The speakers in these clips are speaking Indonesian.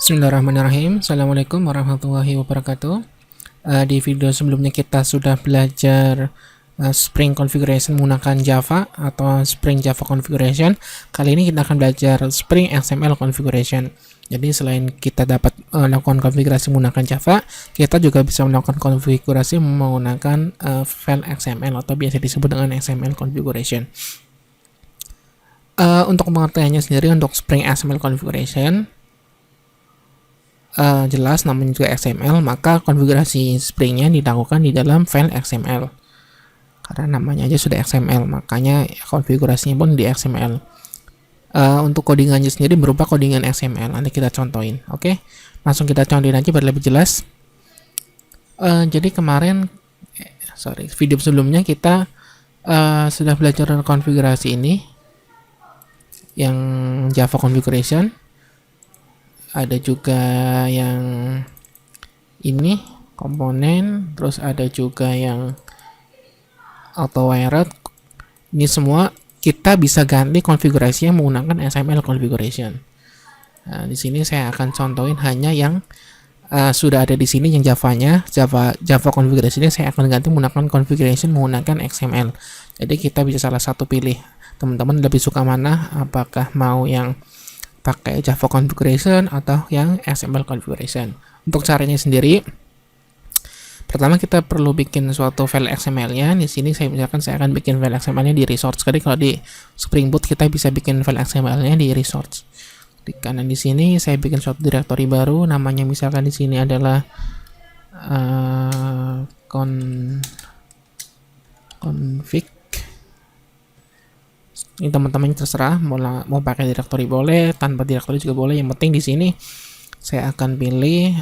Bismillahirrahmanirrahim. Assalamualaikum warahmatullahi wabarakatuh. Di video sebelumnya kita sudah belajar Spring Configuration menggunakan Java atau Spring Java Configuration. Kali ini kita akan belajar Spring XML Configuration. Jadi selain kita dapat melakukan konfigurasi menggunakan Java, kita juga bisa melakukan konfigurasi menggunakan file XML atau biasa disebut dengan XML Configuration. Untuk pengertiannya sendiri untuk Spring XML Configuration, jelas namanya juga XML, maka konfigurasi Spring-nya dilakukan di dalam file XML. Karena namanya aja sudah XML, makanya konfigurasinya pun di XML. Untuk codingannya sendiri berupa codingan XML. Nanti kita contohin. Oke, langsung kita contohin aja biar lebih jelas. Jadi kemarin, video sebelumnya kita sudah belajar konfigurasi ini, yang Java Configuration. Ada juga yang ini komponen, terus ada juga yang auto wired. Ini semua kita bisa ganti konfigurasinya menggunakan XML configuration. Nah, di sini saya akan contohin hanya yang sudah ada di sini, yang Java configuration-nya saya akan ganti menggunakan configuration menggunakan XML. Jadi kita bisa salah satu pilih. Teman-teman lebih suka mana? Apakah mau yang pakai Java configuration atau yang XML configuration? Untuk caranya sendiri, pertama kita perlu bikin suatu file XML-nya. Di sini saya akan bikin file XML-nya di resource. Jadi kalau di Spring Boot kita bisa bikin file XML-nya di resource. Di kanan di sini saya bikin suatu directory baru, namanya misalkan di sini adalah config. Ini teman-teman terserah mau pakai directory boleh, tanpa directory juga boleh. Yang penting di sini saya akan pilih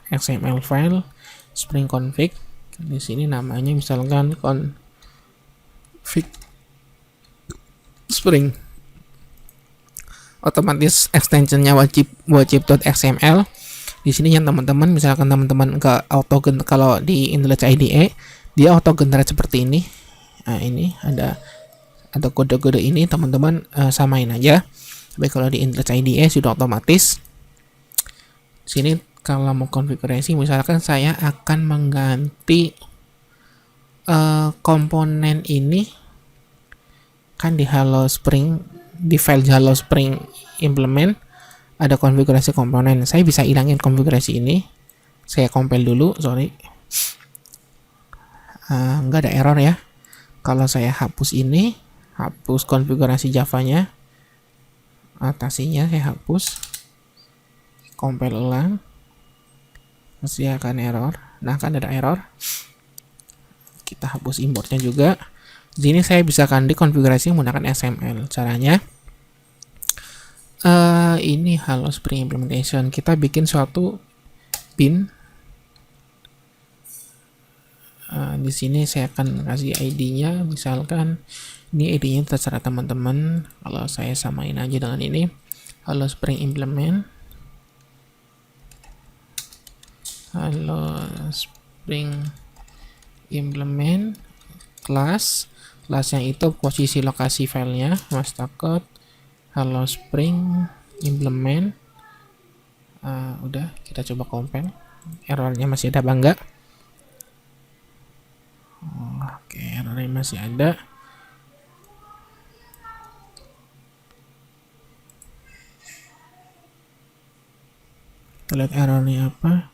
XML file Spring config. Di sini namanya misalkan config Spring. Otomatis extensionnya wajib.xml. Di sini yang teman-teman misalkan teman-teman ke kalau di IntelliJ IDE dia auto generate seperti ini. Nah, ini ada kode-kode ini, teman-teman samain aja. Tapi kalau di IntelliJ IDE sudah otomatis. Sini kalau mau konfigurasi, misalkan saya akan mengganti komponen ini, kan di Hello Spring, di file Hello Spring implement ada konfigurasi komponen. Saya bisa hilangin konfigurasi ini. Saya compile dulu, sorry. Nggak ada error ya. Kalau saya hapus ini, hapus konfigurasi Java-nya, atasinya saya hapus, compile ulang, pasti akan error. Nah, kan ada error. Kita hapus importnya juga. Di sini saya bisa ganti konfigurasi menggunakan XML. Caranya, ini Hello Spring Implementation. Kita bikin suatu bin. Di sini saya akan kasih ID-nya, misalkan ini ID-nya terserah teman-teman. Kalau saya samain aja dengan ini, Hello Spring Implement, Hello Spring Implement kelasnya itu posisi lokasi filenya, mastercode Hello Spring Implement. Udah, kita coba compile. Errornya masih ada apa enggak? Oke, errornya masih ada. Kita lihat errornya apa.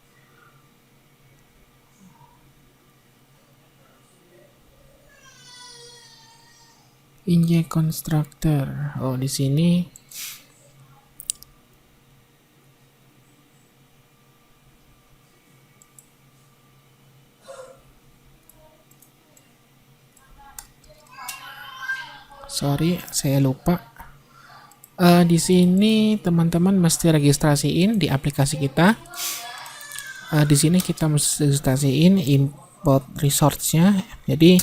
Inject constructor. Oh, di sini sorry, saya lupa. Di sini teman-teman mesti registrasiin di aplikasi kita. Di sini kita mesti registrasiin import resource-nya. Jadi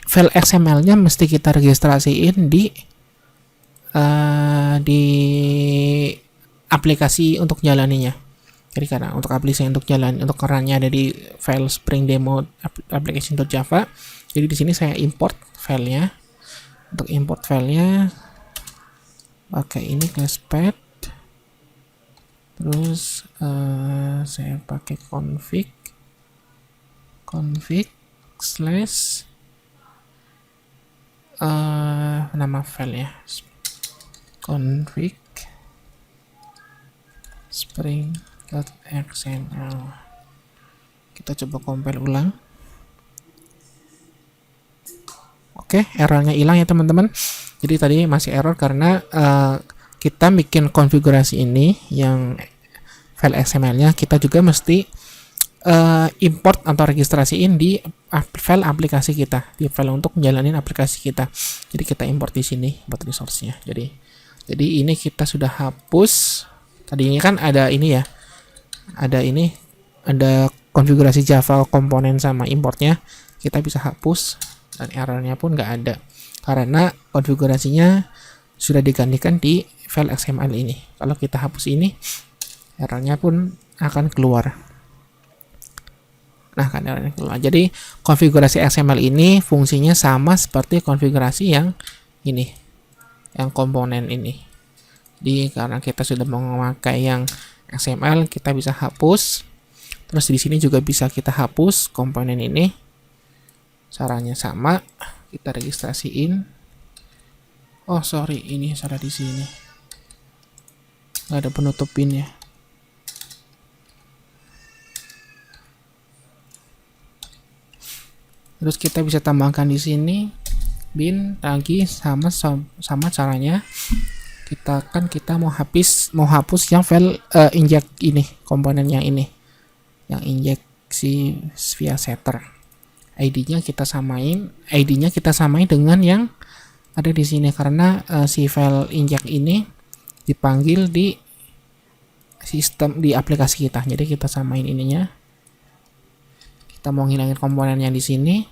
file XML-nya mesti kita registrasiin di aplikasi untuk jalaninya. Jadi karena untuk aplikasi untuk jalan, untuk kerannya ada di file Spring Demo application.java. Jadi di sini saya import filenya. Untuk import filenya, pakai ini classpath. Terus saya pakai config slash nama file ya, config spring.xml. Kita coba compile ulang. Oke, errornya hilang ya teman-teman. Jadi tadi masih error karena kita bikin konfigurasi ini yang file XML-nya kita juga mesti import atau registrasiin di file aplikasi kita, di file untuk menjalanin aplikasi kita. Jadi kita import di sini buat resource-nya. Jadi ini kita sudah hapus. Tadinya kan ada ini ya, ada konfigurasi Java komponen sama importnya. Kita bisa hapus dan errornya pun nggak ada karena konfigurasinya sudah digantikan di file XML ini. Kalau kita hapus ini, errornya pun akan keluar. Nah, kan errornya keluar. Jadi konfigurasi XML ini fungsinya sama seperti konfigurasi yang ini, yang komponen ini. Jadi karena kita sudah memakai yang XML, kita bisa hapus. Terus di sini juga bisa kita hapus komponen ini. Caranya sama, kita registrasiin. Oh sorry, ini salah di sini. Nggak ada penutup pin ya. Terus kita bisa tambahkan di sini bin lagi sama caranya. Kita mau hapus yang file inject ini, komponen yang ini, yang injeksi via setter. ID-nya kita samain dengan yang ada di sini karena si file inject ini dipanggil di sistem di aplikasi kita. Jadi kita samain ininya. Kita mau ngilangin komponen yang di sini,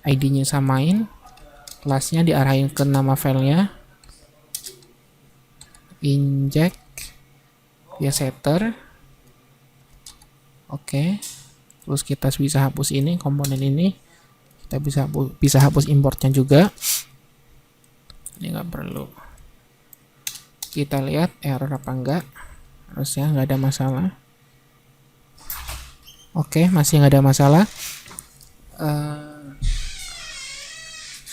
ID-nya samain, kelasnya diarahin ke nama filenya, inject via setter. Oke. Terus kita bisa hapus ini komponen ini. Kita bisa hapus importnya juga. Ini nggak perlu. Kita lihat error apa enggak. Harusnya nggak ada masalah. Oke, masih nggak ada masalah.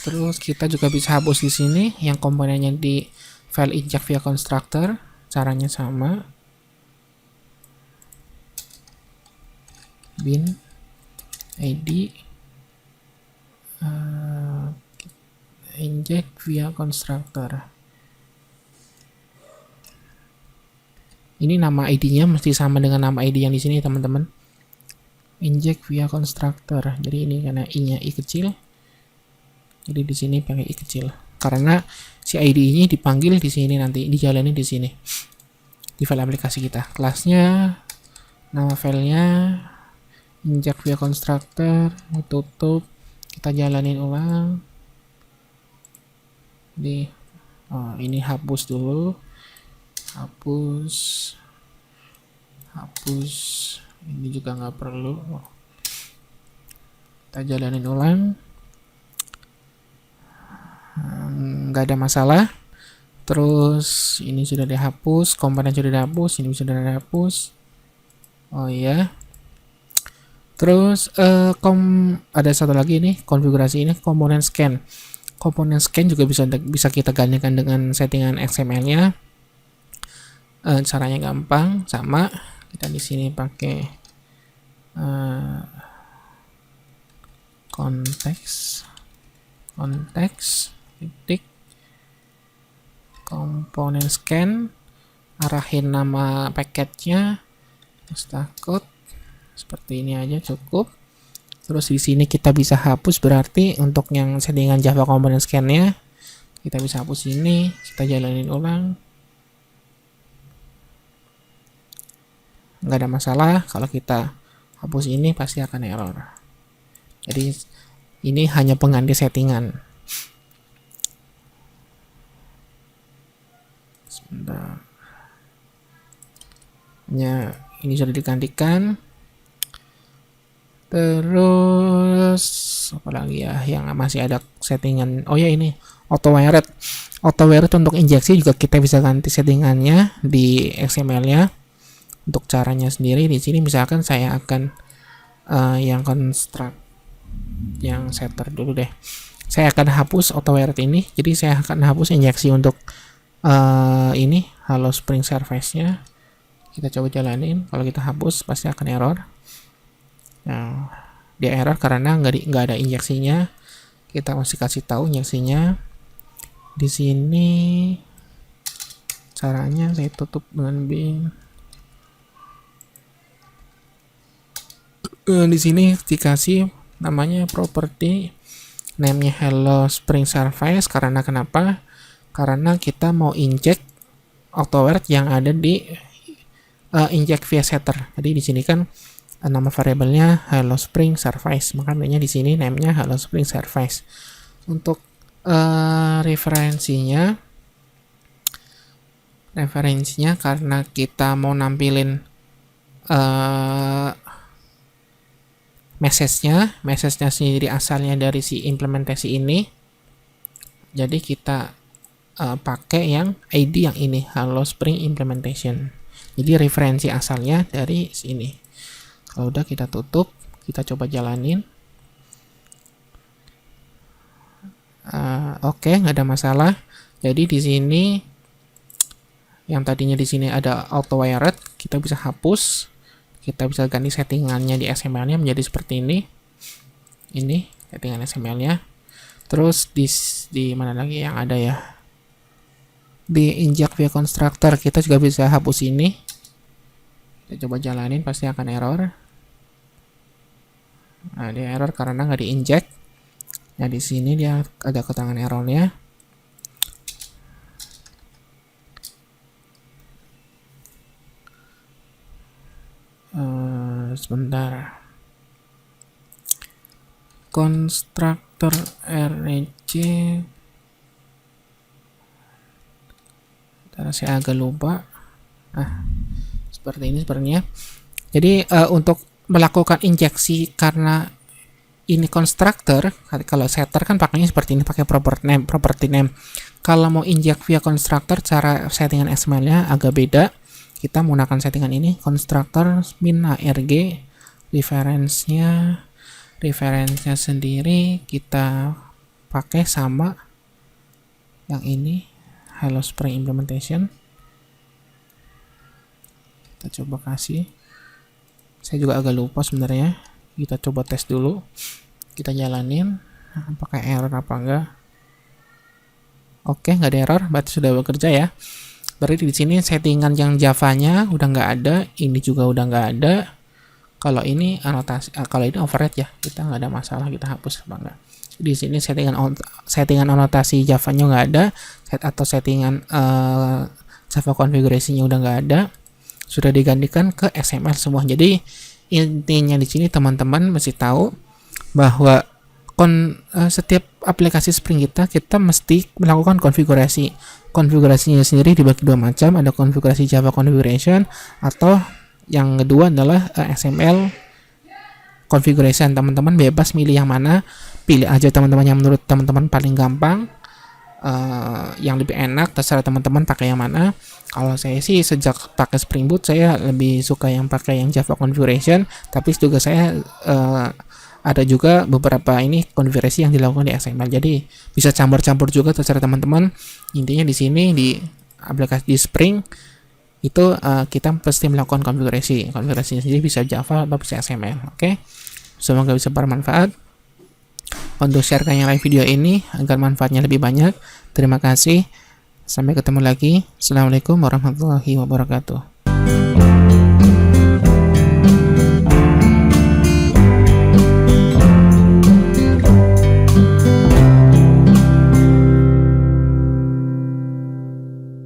Terus kita juga bisa hapus di sini yang komponennya di file inject via constructor. Caranya sama. Bin id inject via constructor. Ini nama ID-nya mesti sama dengan nama ID yang di sini teman-teman. Inject via constructor. Jadi ini karena i-nya i kecil. Jadi di sini pakai i kecil. Karena si ID ini dipanggil di sini nanti, dijalani di sini. Di file aplikasi kita. Kelasnya, nama filenya, inject via constructor, tutup. Kita jalanin ulang. Ini hapus dulu. Hapus. Ini juga nggak perlu. Kita jalanin ulang. Nggak ada masalah. Terus ini sudah dihapus, komponen sudah dihapus, ini sudah dihapus. Oh iya. Terus ada satu lagi nih konfigurasi ini, komponen scan. Komponen scan juga bisa kita gantikan dengan settingan XML-nya. Caranya gampang, sama. Kita di sini pakai konteks titik komponen scan, arahin nama paketnya, takut seperti ini aja cukup. Terus di sini kita bisa hapus, berarti untuk yang settingan Java komponen scan-nya kita bisa hapus ini. Kita jalanin ulang. Nggak ada masalah. Kalau kita hapus ini pasti akan error. Jadi ini hanya pengganti settingan. Sebentar. Ini sudah digantikan. Terus apa lagi ya yang masih ada settingan? Oh ya, ini auto wired. Auto write untuk injeksi juga kita bisa ganti settingannya di XML-nya. Untuk caranya sendiri di sini misalkan saya akan yang construct yang setter dulu deh. Saya akan hapus auto write ini. Jadi saya akan hapus injeksi untuk ini Hello Spring Service-nya. Kita coba jalanin. Kalau kita hapus pasti akan error. Nah, dia error karena nggak ada injeksinya. Kita mesti kasih tahu injeksinya. Di sini caranya saya tutup dengan bin. Di sini dikasih namanya property, name-nya Hello Spring Service. Karena kenapa? Karena kita mau inject auto write yang ada di inject via setter. Jadi di sini kan nama variabelnya Hello Spring Service, makanya di sini name-nya Hello Spring Service. Untuk referensinya karena kita mau nampilin message-nya sendiri asalnya dari si implementasi ini. Jadi kita pakai yang ID yang ini, Hello Spring Implementation. Jadi referensi asalnya dari sini. Kalau udah kita tutup, kita coba jalanin. Oke, nggak ada masalah. Jadi di sini yang tadinya di sini ada auto write, kita bisa hapus. Kita bisa ganti settingannya di XML-nya menjadi seperti ini. Ini settingan XML-nya. Terus di mana lagi yang ada ya? Di inject via constructor kita juga bisa hapus ini. Kita coba jalanin, pasti akan error. Nah, dia error karena nggak di-inject. Nah, di sini dia ada keterangan errornya. Sebentar. Constructor REC. Ntar saya agak lupa. Seperti ini sebenarnya. Jadi untuk melakukan injeksi karena ini constructor, kalau setter kan pakainya seperti ini, pakai property name. Kalau mau inject via constructor, cara settingan XML-nya agak beda. Kita menggunakan settingan ini, constructor min arg, reference-nya sendiri kita pakai sama yang ini, Hello Spring Implementation. Kita coba kasih. Saya juga agak lupa sebenarnya. Kita coba tes dulu. Kita jalanin apakah error apa enggak. Oke, nggak ada error, berarti sudah bekerja ya. Berarti di sini settingan yang Java-nya udah nggak ada, ini juga udah nggak ada. Kalau ini anotasi, kalau ini override ya, kita nggak ada masalah, kita hapus apa enggak. Di sini settingan anotasi Java-nya nggak ada, atau settingan Java konfigurasinya udah nggak ada, sudah digantikan ke XML semua. Jadi intinya di sini teman-teman mesti tahu bahwa setiap aplikasi Spring kita mesti melakukan konfigurasi. Konfigurasinya sendiri dibagi dua macam, ada konfigurasi Java configuration atau yang kedua adalah XML configuration. Teman-teman bebas milih yang mana, pilih aja teman-teman yang menurut teman-teman paling gampang, yang lebih enak, terserah teman-teman pakai yang mana. Kalau saya sih sejak pakai Spring Boot saya lebih suka yang pakai yang Java configuration, tapi juga saya ada juga beberapa ini konfigurasi yang dilakukan di XML. Jadi bisa campur-campur juga terserah teman-teman. Intinya di sini di aplikasi di Spring itu kita pasti melakukan konfigurasi. Konfigurasinya sendiri bisa Java atau bisa XML. Oke. Semoga bisa bermanfaat. Untuk sharekan yang live video ini agar manfaatnya lebih banyak. Terima kasih. Sampai ketemu lagi. Assalamualaikum warahmatullahi wabarakatuh.